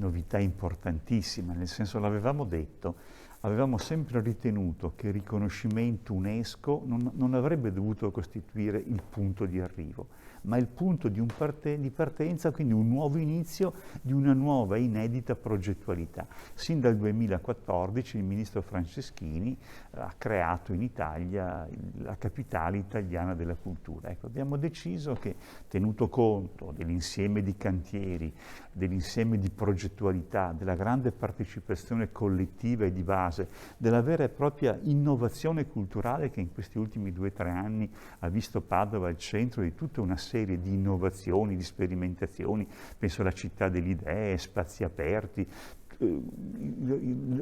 novità importantissima, nel senso l'avevamo detto, avevamo sempre ritenuto che il riconoscimento UNESCO non avrebbe dovuto costituire il punto di arrivo, ma il punto di partenza, quindi un nuovo inizio di una nuova e inedita progettualità. Sin dal 2014 il ministro Franceschini ha creato in Italia la capitale italiana della cultura. Ecco, abbiamo deciso che, tenuto conto dell'insieme di cantieri, dell'insieme di progettualità, della grande partecipazione collettiva e di base, della vera e propria innovazione culturale che in questi ultimi 2 o 3 anni ha visto Padova al centro di tutta una serie di innovazioni, di sperimentazioni, penso alla città delle idee, spazi aperti,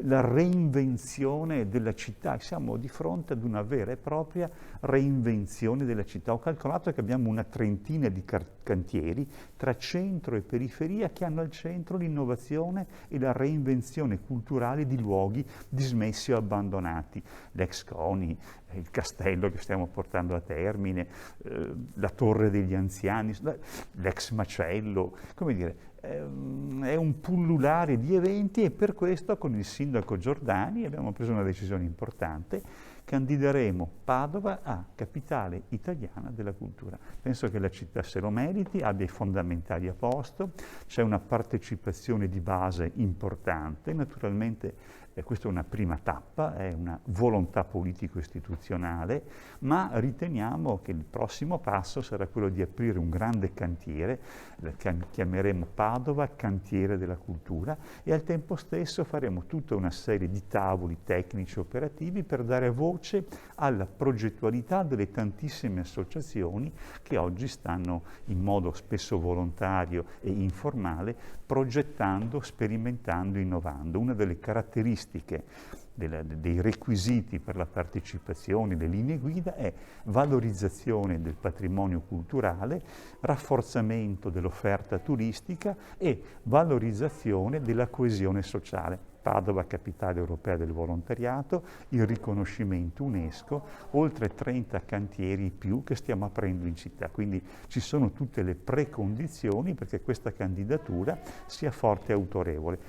la reinvenzione della città. Siamo di fronte ad una vera e propria reinvenzione della città. Ho calcolato che abbiamo una trentina di cantieri tra centro e periferia che hanno al centro l'innovazione e la reinvenzione culturale di luoghi dismessi o abbandonati. L'ex CONI, il castello che stiamo portando a termine, la torre degli anziani, l'ex macello, come dire, è un pullulare di eventi e per questo con il sindaco Giordani abbiamo preso una decisione importante: candideremo Padova a capitale italiana della cultura. Penso che la città se lo meriti, abbia i fondamentali a posto, c'è una partecipazione di base importante, naturalmente questa è una prima tappa, è una volontà politico-istituzionale, ma riteniamo che il prossimo passo sarà quello di aprire un grande cantiere, che chiameremo Padova Cantiere della Cultura, e al tempo stesso faremo tutta una serie di tavoli tecnici operativi per dare voce alla progettualità delle tantissime associazioni che oggi stanno in modo spesso volontario e informale progettando, sperimentando, innovando. Una delle caratteristiche dei requisiti per la partecipazione, le linee guida, è valorizzazione del patrimonio culturale, rafforzamento dell'offerta turistica e valorizzazione della coesione sociale. Padova, capitale europea del volontariato, il riconoscimento UNESCO, oltre 30 cantieri più che stiamo aprendo in città. Quindi ci sono tutte le precondizioni perché questa candidatura sia forte e autorevole.